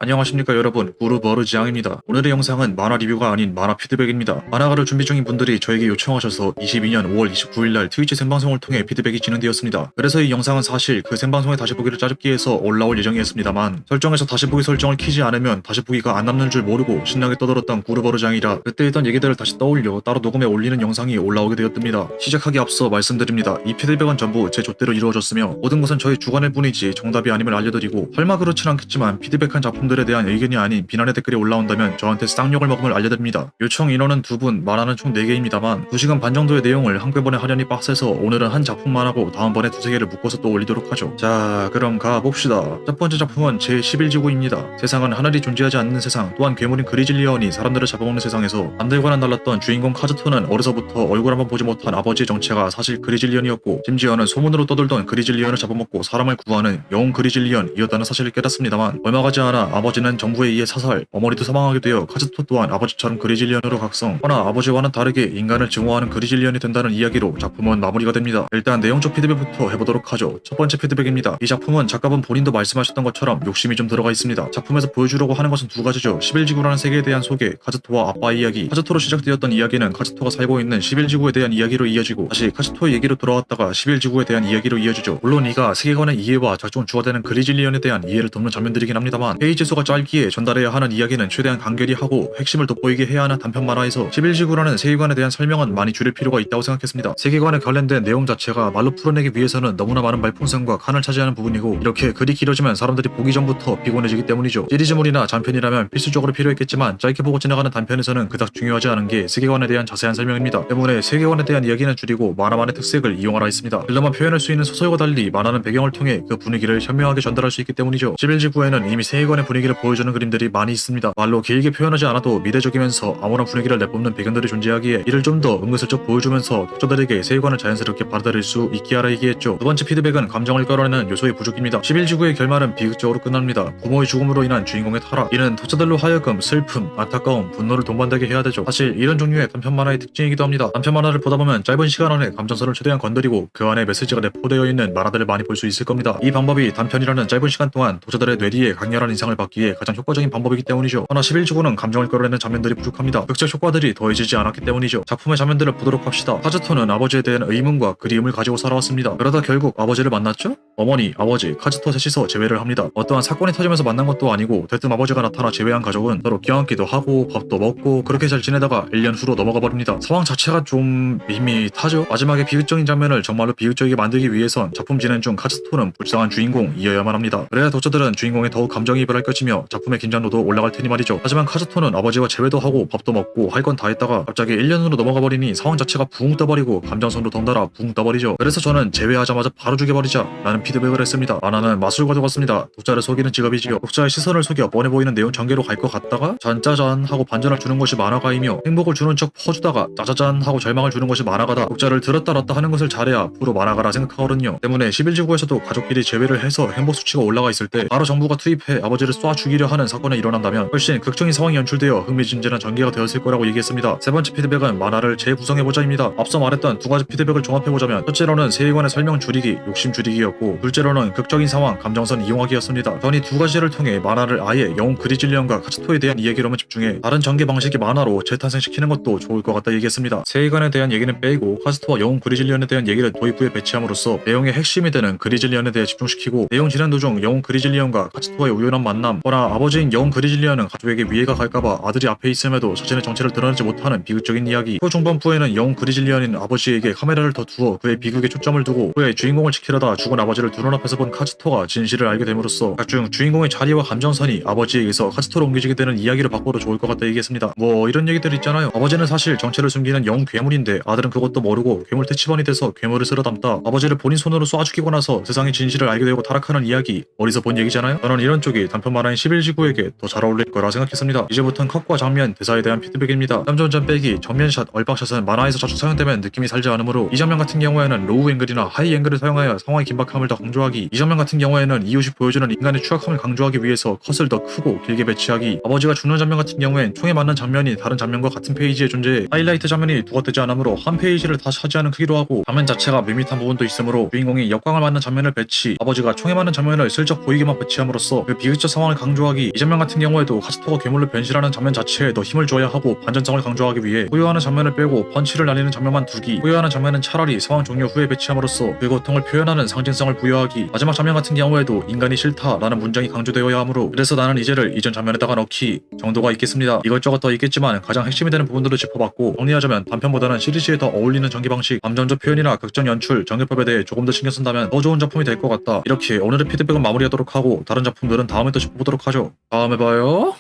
안녕하십니까 여러분, 구르버르지앙입니다. 오늘의 영상은 만화 리뷰가 아닌 만화 피드백입니다. 만화가를 준비 중인 분들이 저에게 요청하셔서 22년 5월 29일날 트위치 생방송을 통해 피드백이 진행되었습니다. 그래서 이 영상은 사실 그 생방송의 다시 보기를 짜집기 위해서 올라올 예정이었습니다만 설정에서 다시 보기 설정을 키지 않으면 다시 보기가 안 남는 줄 모르고 신나게 떠들었던 구르버르지앙이라 그때 했던 얘기들을 다시 떠올려 따로 녹음해 올리는 영상이 올라오게 되었답니다. 시작하기 앞서 말씀드립니다. 이 피드백은 전부 제 좆대로 이루어졌으며 모든 것은 저의 주관일 뿐이지 정답이 아님을 알려드리고 설마 그렇진 않겠지만 피드백한 작품들에 대한 의견이 아닌 비난의 댓글이 올라온다면 저한테 쌍욕을 먹음을 알려드립니다. 요청 인원은 2분, 만화는 총 4개입니다만 2시간 반 정도의 내용을 한꺼번에 하려니 빡세서 오늘은 한 작품만 하고 다음번에 2-3개를 묶어서 또 올리도록 하죠. 자, 그럼 가봅시다. 첫 번째 작품은 제11지구입니다. 세상은 하늘이 존재하지 않는 세상, 또한 괴물인 그리즐리언이 사람들을 잡아먹는 세상에서 남들과는 달랐던 주인공 카즈토는 어려서부터 얼굴 한번 보지 못한 아버지의 정체가 사실 그리즐리언이었고 심지어는 소문으로 떠돌던 그리즐리언을 잡아먹고 사람을 구하는 영웅 그리즐리언이었다는 사실을 깨닫습니다만 얼마 가지 않아 아버지는 정부에 의해 사살, 어머니도 사망하게 되어 카즈토 또한 아버지처럼 그리즐리언으로 각성. 허나 아버지와는 다르게 인간을 증오하는 그리즐리언이 된다는 이야기로 작품은 마무리가 됩니다. 일단 내용적 피드백부터 해보도록 하죠. 첫 번째 피드백입니다. 이 작품은 작가분 본인도 말씀하셨던 것처럼 욕심이 좀 들어가 있습니다. 작품에서 보여주려고 하는 것은 두 가지죠. 11지구라는 세계에 대한 소개, 카즈토와 아빠 이야기. 카즈토로 시작되었던 이야기는 카즈토가 살고 있는 11지구에 대한 이야기로 이어지고 다시 카즈토의 얘기로 돌아왔다가 11지구에 대한 이야기로 이어지죠. 물론 이가 세계관의 이해와 작중 주가 되는 그리즐리언에 대한 이해를 돕는 장면들이긴 합니다만 페이지 수가 짧기에 전달해야 하는 이야기는 최대한 간결히 하고 핵심을 돋보이게 해야 하는 단편 만화에서 11지구라는 세계관에 대한 설명은 많이 줄일 필요가 있다고 생각했습니다. 세계관에 관련된 내용 자체가 말로 풀어내기 위해서는 너무나 많은 말풍선과 칸을 차지하는 부분이고 이렇게 글이 길어지면 사람들이 보기 전부터 피곤해지기 때문이죠. 시리즈물이나 장편이라면 필수적으로 필요했겠지만 짧게 보고 지나가는 단편에서는 그닥 중요하지 않은 게 세계관에 대한 자세한 설명입니다. 때문에 세계관에 대한 이야기는 줄이고 만화만의 특색을 이용하라 했습니다. 글로만 표현할 수 있는 소설과 달리 만화는 배경을 통해 그 분위기를 현명하게 전달할 수 있기 때문이죠. 11지구에는 이미 세계관의 분위기를 보여주는 그림들이 많이 있습니다. 말로 길게 표현하지 않아도 미래적이면서 아무런 분위기를 내뿜는 배경들이 존재하기에 이를 좀 더 은근슬쩍 보여주면서 독자들에게 세계관을 자연스럽게 받아들일 수 있게 하라 얘기했죠. 두 번째 피드백은 감정을 끌어내는 요소의 부족입니다. 11지구의 결말은 비극적으로 끝납니다. 부모의 죽음으로 인한 주인공의 타락. 이는 독자들로 하여금 슬픔, 안타까움, 분노를 동반되게 해야 되죠. 사실 이런 종류의 단편 만화의 특징이기도 합니다. 단편 만화를 보다 보면 짧은 시간 안에 감정선을 최대한 건드리고 그 안에 메시지가 내포되어 있는 만화들을 많이 볼 수 있을 겁니다. 이 방법이 단편이라는 짧은 시간 동안 독자들의 뇌리에 강렬한 인상을 받기에 가장 효과적인 방법이기 때문이죠. 허나 11지구는 감정을 끌어내는 장면들이 부족합니다. 극적 효과들이 더해지지 않았기 때문이죠. 작품의 장면들을 보도록 합시다. 카즈토는 아버지에 대한 의문과 그리움을 가지고 살아왔습니다. 그러다 결국 아버지를 만났죠? 어머니, 아버지, 카즈토 셋이서 재회를 합니다. 어떠한 사건이 터지면서 만난 것도 아니고 대뜸 아버지가 나타나 재회한 가족은 서로 껴안기도 하고 밥도 먹고 그렇게 잘 지내다가 1년 후로 넘어가 버립니다. 상황 자체가 좀 밋밋하죠? 마지막에 비극적인 장면을 정말로 비극적이게 만들기 위해선 작품 진행 중 카즈토는 불쌍한 주인공이어야만 합니다. 그래야 독자들은 주인공에 더욱 감정이입을 할 것이며 작품의 긴장도도 올라갈 테니 말이죠. 하지만 카즈토는 아버지와 재회도 하고 밥도 먹고 할 건 다 했다가 갑자기 1년으로 넘어가 버리니 상황 자체가 붕 떠버리고 감정선도 덩달아 붕 떠버리죠. 그래서 저는 재회하자마자 바로 죽여버리자 라는 피드백을 했습니다. 만화는 마술과 똑같습니다. 독자를 속이는 직업이지요. 독자의 시선을 속여 뻔해 보이는 내용 전개로 갈 것 같다가 짠짜잔 하고 반전을 주는 것이 만화가이며 행복을 주는 척 퍼주다가 짜자잔 하고 절망을 주는 것이 만화가다. 독자를 들었다 놨다 하는 것을 잘해야 프로 만화가라 생각하거든요. 때문에 11지구에서도 가족끼리 재회를 해서 행복 수치가 올라가 있을 때 바로 정부가 투입해 아버지를 쏴 죽이려 하는 사건이 일어난다면 훨씬 극적인 상황이 연출되어 흥미진진한 전개가 되었을 거라고 얘기했습니다. 세 번째 피드백은 만화를 재구성해보자입니다. 앞서 말했던 두 가지 피드백을 종합해보자면 첫째로는 세계관의 설명 줄이기, 욕심 줄이기였고 둘째로는 극적인 상황, 감정선 이용하기였습니다. 전 이 두 가지를 통해 만화를 아예 영웅 그리즐리언과 카즈토에 대한 이야기로만 집중해 다른 전개 방식의 만화로 재탄생시키는 것도 좋을 것 같다 얘기했습니다. 세계관에 대한 얘기는 빼고 카즈토와 영웅 그리즐리언에 대한 얘기를 도입부에 배치함으로써 내용의 핵심이 되는 그리즐리언에 대해 집중시키고 내용 진행 도중 영웅 그리즐리언과 카즈토의 우연한 만남, 허나 아버지인 영웅 그리즐리언은 가족에게 위해가 갈까봐 아들이 앞에 있음에도 자신의 정체를 드러내지 못하는 비극적인 이야기. 후 중반부에는 영웅 그리즐리언인 아버지에게 카메라를 더 두어 그의 비극에 초점을 두고 후에 주인공을 지키려다 죽은 아버지를 두 눈앞에서 본 카즈토가 진실을 알게 됨으로써 각중 주인공의 자리와 감정선이 아버지에게서 카즈토로 옮겨지게 되는 이야기를 바꿔도 좋을 것 같다 얘기했습니다. 뭐 이런 얘기들 있잖아요. 아버지는 사실 정체를 숨기는 영웅 괴물인데 아들은 그것도 모르고 괴물 퇴치반이 돼서 괴물을 쓸어 담다 아버지를 본인 손으로 쏴 죽이고 나서 세상의 진실을 알게 되고 타락하는 이야기. 어디서 본 얘기잖아요. 저는 이런 쪽이 단편 만화인 11지구에게 더 잘 어울릴 거라 생각했습니다. 이제부터는 컷과 장면, 대사에 대한 피드백입니다. 땀전전 빼기, 정면샷, 얼박샷은 만화에서 자주 사용되면 느낌이 살지 않으므로 이 장면 같은 경우에는 로우 앵글이나 하이 앵글을 사용하여 상황의 긴박함을 더 강조하기, 이 장면 같은 경우에는 이웃이 보여주는 인간의 추악함을 강조하기 위해서 컷을 더 크고 길게 배치하기, 아버지가 죽는 장면 같은 경우엔 총에 맞는 장면이 다른 장면과 같은 페이지에 존재해 하이라이트 장면이 두가 되지 않으므로 한 페이지를 다 차지하는 크기로 하고 장면 자체가 밋밋한 부분도 있으므로 주인공이 역광을 맞는 장면을 배치, 아버지가 총에 맞는 장면을 슬쩍 보이게만 배치함으로써 그 비극적 상황을 반전성을 강조하기, 이 장면 같은 경우에도 카스토가 괴물로 변신하는 장면 자체에 더 힘을 줘야 하고 반전성을 강조하기 위해 포효하는 장면을 빼고 펀치를 날리는 장면만 두기, 포효하는 장면은 차라리 상황 종료 후에 배치함으로써 그 고통을 표현하는 상징성을 부여하기, 마지막 장면 같은 경우에도 인간이 싫다라는 문장이 강조되어야 하므로 그래서 나는 이제를 이전 장면에다가 넣기 정도가 있겠습니다. 이것저것 더 있겠지만 가장 핵심이 되는 부분들을 짚어봤고, 정리하자면 단편보다는 시리즈에 더 어울리는 전개 방식, 감정적 표현이나 극적 연출, 전개법에 대해 조금 더 신경 쓴다면 더 좋은 작품이 될 것 같다. 이렇게 오늘의 피드백은 마무리하도록 하고 다른 작품들은 다음에 또 짚어보도록 하죠. 다음에 봐요.